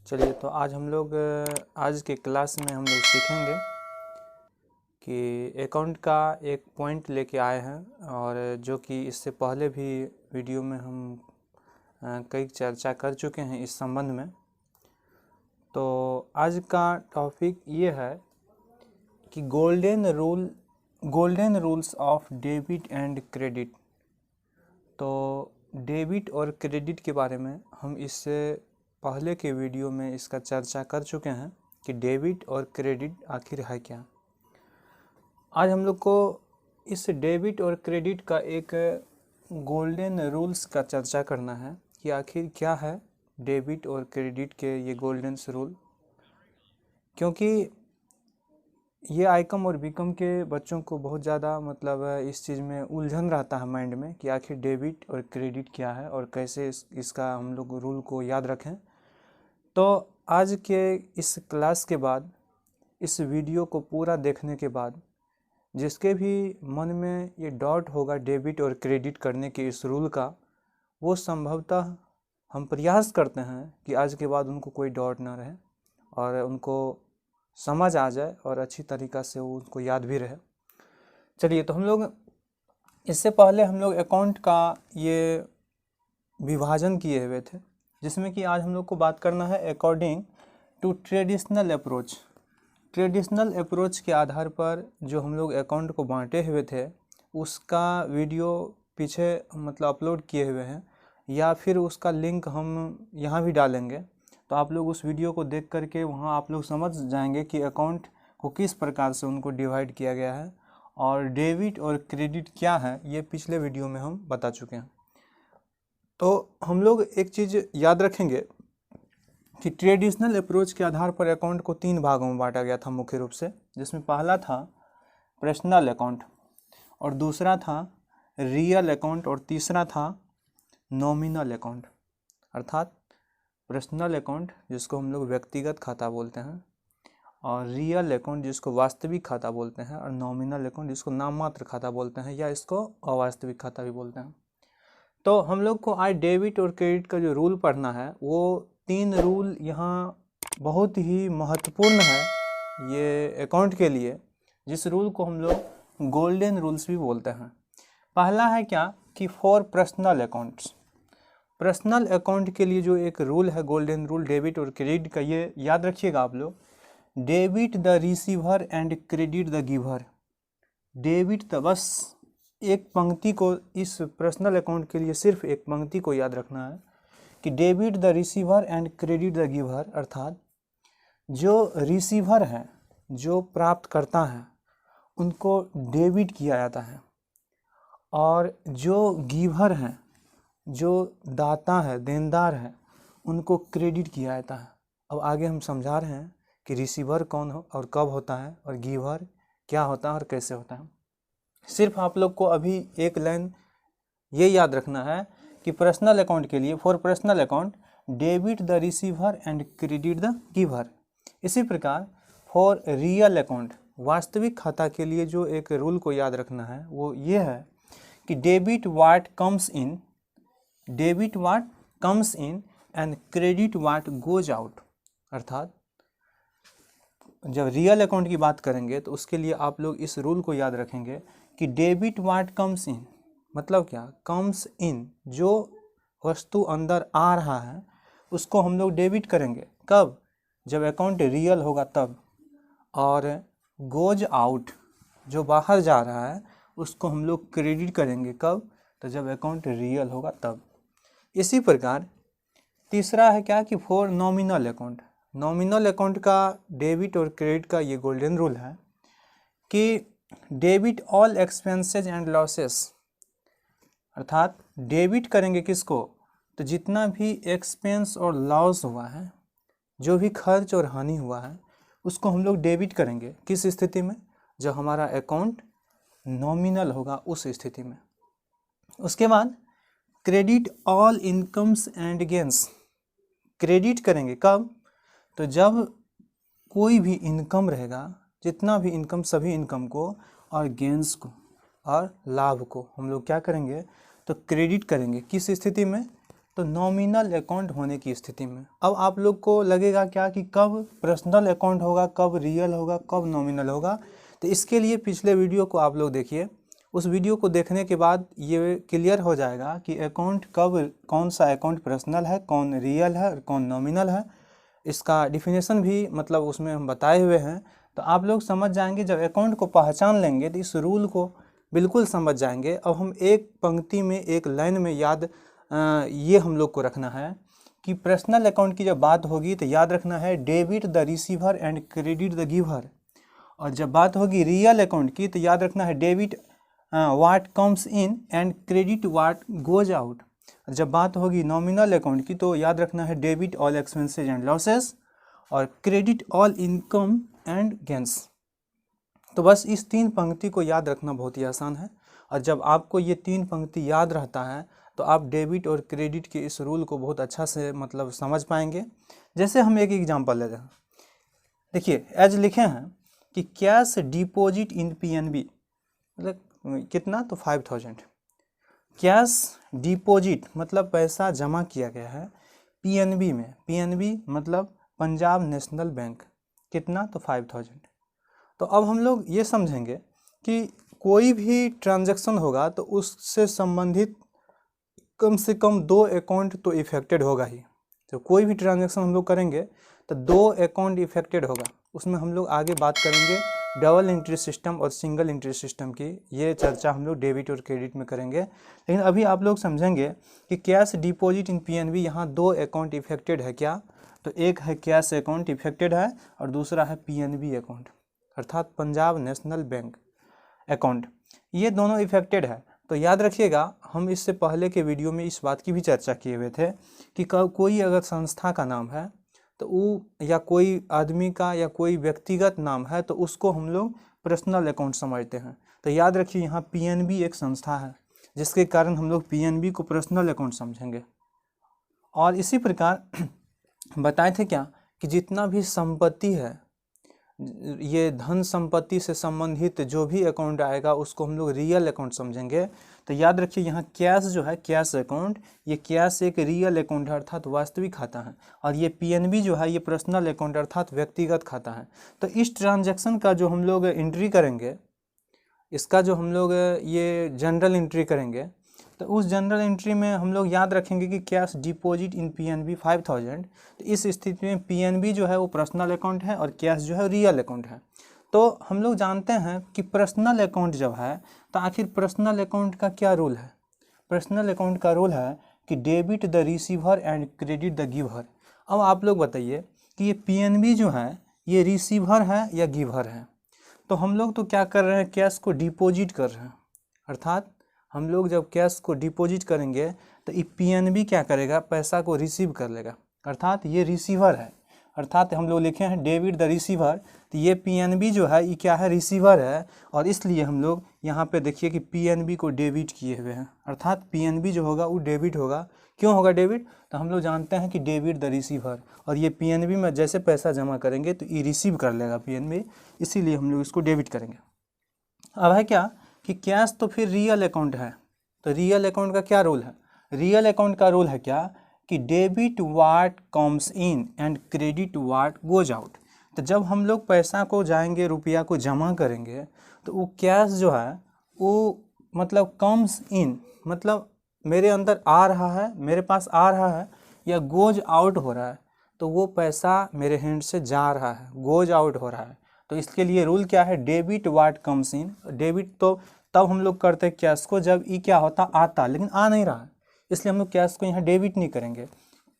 चलिए तो आज हम लोग आज के क्लास में हम लोग सीखेंगे कि अकाउंट का एक पॉइंट लेके आए हैं और जो कि इससे पहले भी वीडियो में हम कई चर्चा कर चुके हैं इस संबंध में। तो आज का टॉपिक ये है कि golden rules of debit and credit. तो डेबिट और क्रेडिट के बारे में हम इससे पहले के वीडियो में इसका चर्चा कर चुके हैं कि डेबिट और क्रेडिट आखिर है क्या। आज हम लोग को इस डेबिट और क्रेडिट का एक गोल्डन रूल्स का चर्चा करना है कि आखिर क्या है डेबिट और क्रेडिट के ये गोल्डन रूल, क्योंकि ये आईकम और बीकम के बच्चों को बहुत ज़्यादा इस चीज़ में उलझन रहता है माइंड में कि आखिर डेबिट और क्रेडिट क्या है और कैसे इसका हम लोग रूल को याद रखें। तो आज के इस क्लास के बाद, इस वीडियो को पूरा देखने के बाद जिसके भी मन में ये डाउट होगा डेबिट और क्रेडिट करने के इस रूल का, वो संभवतः हम प्रयास करते हैं कि आज के बाद उनको कोई डाउट ना रहे और उनको समझ आ जाए और अच्छी तरीक़ा से वो उनको याद भी रहे। चलिए तो हम लोग इससे पहले हम लोग अकाउंट का ये विभाजन किए हुए थे, जिसमें कि आज हम लोग को बात करना है according to traditional approach. Traditional approach के आधार पर जो हम लोग अकाउंट को बांटे हुए थे उसका वीडियो पीछे अपलोड किए हुए हैं, या फिर उसका लिंक हम यहाँ भी डालेंगे। तो आप लोग उस वीडियो को देख करके वहाँ आप लोग समझ जाएंगे कि अकाउंट को किस प्रकार से उनको डिवाइड किया गया है और डेबिट और क्रेडिट क्या है, ये पिछले वीडियो में हम बता चुके हैं। तो हम लोग एक चीज़ याद रखेंगे कि ट्रेडिशनल अप्रोच के आधार पर अकाउंट को 3 भागों में बांटा गया था मुख्य रूप से, जिसमें पहला था पर्सनल अकाउंट और दूसरा था रियल अकाउंट और तीसरा था नॉमिनल अकाउंट। अर्थात पर्सनल अकाउंट जिसको हम लोग व्यक्तिगत खाता बोलते हैं, और रियल अकाउंट जिसको वास्तविक खाता बोलते हैं, और नॉमिनल अकाउंट जिसको नाममात्र खाता बोलते हैं या इसको अवास्तविक खाता भी बोलते हैं। तो हम लोग को आज डेबिट और क्रेडिट का जो रूल पढ़ना है वो 3 रूल यहाँ बहुत ही महत्वपूर्ण है ये अकाउंट के लिए, जिस रूल को हम लोग गोल्डन रूल्स भी बोलते हैं। पहला है क्या कि for personal accounts. Personal account के लिए जो एक रूल है गोल्डन रूल डेबिट और क्रेडिट का, ये याद रखिएगा आप लोग। Debit the receiver and credit the giver. Debit the, बस एक पंक्ति को, इस पर्सनल अकाउंट के लिए सिर्फ एक पंक्ति को याद रखना है कि debit the receiver and credit the giver. अर्थात जो रिसीवर है, जो प्राप्त करता है, उनको डेबिट किया जाता है, और जो गिवर हैं, जो दाता है, देनदार है, उनको क्रेडिट किया जाता है। अब आगे हम समझा रहे हैं कि रिसीवर कौन हो और कब होता है और गिवर क्या होता है और कैसे होता है। सिर्फ आप लोग को अभी एक लाइन ये याद रखना है कि पर्सनल अकाउंट के लिए, for personal account debit the receiver and credit the giver. इसी प्रकार फॉर रियल अकाउंट, वास्तविक खाता के लिए जो एक रूल को याद रखना है वो ये है कि debit what comes in and credit what goes out. अर्थात जब रियल अकाउंट की बात करेंगे तो उसके लिए आप लोग इस रूल को याद रखेंगे कि डेबिट व्हाट कम्स इन, मतलब क्या, कम्स इन, जो वस्तु अंदर आ रहा है उसको हम लोग डेबिट करेंगे। कब? जब अकाउंट रियल होगा तब। और गोज आउट, जो बाहर जा रहा है उसको हम लोग क्रेडिट करेंगे। कब? तो जब अकाउंट रियल होगा तब। इसी प्रकार तीसरा है क्या कि for nominal account. Nominal account का डेबिट और क्रेडिट का ये गोल्डन रूल है कि debit all expenses and losses. अर्थात डेबिट करेंगे किसको? तो जितना भी एक्सपेंस और लॉस हुआ है, जो भी खर्च और हानि हुआ है, उसको हम लोग डेबिट करेंगे। किस स्थिति में? जब हमारा अकाउंट नॉमिनल होगा उस स्थिति में। उसके बाद credit all incomes and gains. Credit करेंगे कब? तो जब कोई भी इनकम रहेगा, जितना भी इनकम, सभी इनकम को और गेंस को और लाभ को हम लोग क्या करेंगे? तो क्रेडिट करेंगे। किस स्थिति में? तो नॉमिनल अकाउंट होने की स्थिति में। अब आप लोग को लगेगा क्या कि कब पर्सनल अकाउंट होगा, कब रियल होगा, कब नॉमिनल होगा। तो इसके लिए पिछले वीडियो को आप लोग देखिए, उस वीडियो को देखने के बाद ये क्लियर हो जाएगा कि अकाउंट कब, कौन सा अकाउंट पर्सनल है, कौन रियल है और कौन नॉमिनल है। इसका डिफिनेशन भी मतलब उसमें हम बताए हुए हैं। तो आप लोग समझ जाएंगे, जब अकाउंट को पहचान लेंगे तो इस रूल को बिल्कुल समझ जाएंगे। अब हम एक पंक्ति में, एक लाइन में याद ये हम लोग को रखना है कि पर्सनल अकाउंट की जब बात होगी तो याद रखना है debit the receiver and credit the giver. और जब बात होगी रियल अकाउंट की तो याद रखना है debit what comes in and credit what goes out. जब बात होगी नॉमिनल अकाउंट की तो याद रखना है debit all expenses and losses और credit all income and gains. तो बस इस 3 पंक्ति को याद रखना बहुत ही आसान है। और जब आपको ये 3 पंक्ति याद रहता है तो आप डेबिट और क्रेडिट के इस रूल को बहुत अच्छा से मतलब समझ पाएंगे। जैसे हम एक एग्जांपल लेते हैं, देखिए एज लिखे हैं कि कैश डिपॉजिट इन पीएनबी, मतलब कितना, तो 5000। कैश डिपॉजिट मतलब पैसा जमा किया गया है पीएनबी में, पीएनबी मतलब पंजाब नेशनल बैंक, कितना, तो 5000। तो अब हम लोग ये समझेंगे कि कोई भी ट्रांजैक्शन होगा तो उससे संबंधित कम से कम 2 अकाउंट तो इफेक्टेड होगा ही। तो कोई भी ट्रांजैक्शन हम लोग करेंगे तो 2 अकाउंट इफेक्टेड होगा। उसमें हम लोग आगे बात करेंगे डबल एंट्री सिस्टम और सिंगल एंट्री सिस्टम की, ये चर्चा हम लोग डेबिट और क्रेडिट में करेंगे। लेकिन अभी आप लोग समझेंगे कि कैश डिपॉजिट इन पीएनबी, यहाँ 2 अकाउंट इफेक्टेड है क्या, तो एक है कैश अकाउंट इफेक्टेड है और दूसरा है पीएनबी अकाउंट अर्थात पंजाब नेशनल बैंक अकाउंट, ये दोनों इफेक्टेड है। तो याद रखिएगा, हम इससे पहले के वीडियो में इस बात की भी चर्चा किए हुए थे कि कोई अगर संस्था का नाम है तो वो, या कोई आदमी का या कोई व्यक्तिगत नाम है तो उसको हम लोग पर्सनल अकाउंट समझते हैं। तो याद रखिए यहाँ पीएनबी एक संस्था है जिसके कारण हम लोग पीएनबी को पर्सनल अकाउंट समझेंगे। और इसी प्रकार बताए थे क्या कि जितना भी संपत्ति है, ये धन संपत्ति से संबंधित जो भी अकाउंट आएगा उसको हम लोग रियल अकाउंट समझेंगे। तो याद रखिए यहाँ कैश जो है, कैश अकाउंट, ये कैश एक रियल अकाउंट है अर्थात वास्तविक खाता है, और ये पीएनबी जो है ये पर्सनल अकाउंट अर्थात व्यक्तिगत खाता है। तो इस ट्रांजैक्शन का जो हम लोग एंट्री करेंगे, इसका जो हम लोग ये जनरल एंट्री करेंगे, तो उस जनरल एंट्री में हम लोग याद रखेंगे कि कैश डिपॉजिट इन पीएनबी 5000। तो इस स्थिति में पीएनबी जो है वो पर्सनल अकाउंट है और कैश जो है रियल अकाउंट है। तो हम लोग जानते हैं कि पर्सनल अकाउंट जब है तो आखिर पर्सनल अकाउंट का क्या रूल है। पर्सनल अकाउंट का रूल है कि debit the receiver and credit the giver. अब आप लोग बताइए कि ये पीएनबी जो है ये रिसीवर है या गिवर है। तो हम लोग तो क्या कर रहे हैं, कैश को डिपॉजिट कर रहे हैं, अर्थात हम लोग जब कैश को डिपॉजिट करेंगे तो ये पीएनबी क्या करेगा, पैसा को रिसीव कर लेगा, अर्थात ये रिसीवर है। अर्थात हम लोग लिखे हैं डेबिट द रिसीवर, तो ये पीएनबी जो है ये क्या है, रिसीवर है। और इसलिए हम लोग यहाँ पे देखिए कि पीएनबी को डेबिट किए हुए हैं, अर्थात पीएनबी जो होगा वो डेबिट होगा। क्यों होगा डेबिट, तो हम लोग जानते हैं कि डेबिट द रिसीवर, और ये पीएनबी में जैसे पैसा जमा करेंगे तो ये रिसीव कर लेगा पीएनबी, इसीलिए हम लोग इसको डेबिट करेंगे। अब है क्या कि कैश तो फिर रियल अकाउंट है, तो रियल अकाउंट का क्या रूल है, रियल अकाउंट का रूल है क्या कि debit what comes in and credit what goes out. तो जब हम लोग पैसा को जाएंगे, रुपया को जमा करेंगे, तो वो कैश जो है वो मतलब कम्स इन मतलब मेरे अंदर आ रहा है, मेरे पास आ रहा है, या गोज आउट हो रहा है, तो वो पैसा मेरे हैंड से जा रहा है, गोज आउट हो रहा है। तो इसके लिए रूल क्या है, debit what comes in. Debit तो तब हम लोग करते हैं कैश को जब ये क्या होता, आता, लेकिन आ नहीं रहा है, इसलिए हम लोग कैश को यहाँ डेबिट नहीं करेंगे।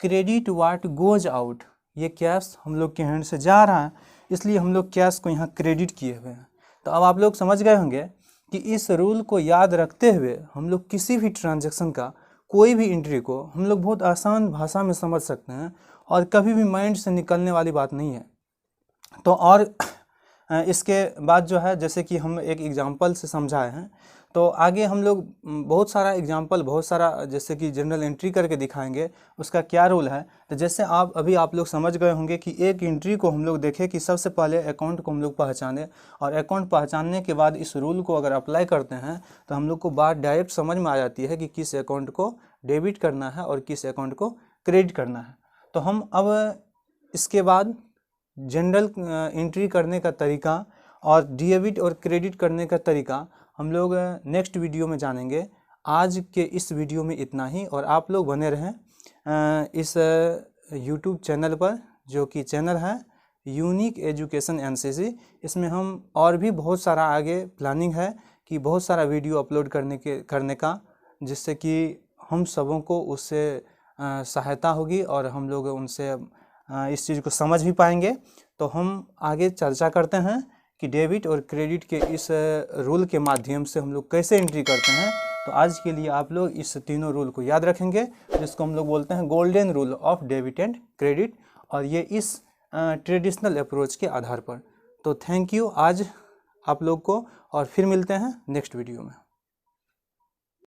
क्रेडिट व्हाट गोज आउट, ये कैश हम लोग के हैंड से जा रहा है, इसलिए हम लोग कैश को यहाँ क्रेडिट किए हुए हैं। तो अब आप लोग समझ गए होंगे कि इस रूल को याद रखते हुए हम लोग किसी भी ट्रांजैक्शन का कोई भी एंट्री को हम लोग बहुत आसान भाषा में समझ सकते हैं और कभी भी माइंड से निकलने वाली बात नहीं है। तो और इसके बाद जो है, जैसे कि हम एक एग्जांपल से समझाए हैं, तो आगे हम लोग बहुत सारा एग्जांपल, बहुत सारा जैसे कि जनरल एंट्री करके दिखाएंगे उसका क्या रूल है। तो जैसे आप लोग समझ गए होंगे कि एक एंट्री को हम लोग देखें कि सबसे पहले अकाउंट को हम लोग पहचाने, और अकाउंट पहचानने के बाद इस रूल को अगर अप्लाई करते हैं तो हम लोग को बात डायरेक्ट समझ में आ जाती है कि किस अकाउंट को डेबिट करना है और किस अकाउंट को क्रेडिट करना है। तो हम अब इसके बाद जनरल एंट्री करने का तरीका और डेबिट और क्रेडिट करने का तरीका हम लोग नेक्स्ट वीडियो में जानेंगे। आज के इस वीडियो में इतना ही, और आप लोग बने रहें इस यूट्यूब चैनल पर, जो कि चैनल है यूनिक एजुकेशन एनसीसी। इसमें हम और भी बहुत सारा आगे प्लानिंग है कि बहुत सारा वीडियो अपलोड करने का, जिससे कि हम सबों को उससे सहायता होगी और हम लोग उनसे इस चीज़ को समझ भी पाएंगे। तो हम आगे चर्चा करते हैं कि डेबिट और क्रेडिट के इस रूल के माध्यम से हम लोग कैसे एंट्री करते हैं। तो आज के लिए आप लोग इस तीनों रूल को याद रखेंगे, जिसको हम लोग बोलते हैं golden rule of debit and credit, और ये इस ट्रेडिशनल अप्रोच के आधार पर। तो थैंक यू आज आप लोग को, और फिर मिलते हैं नेक्स्ट वीडियो में।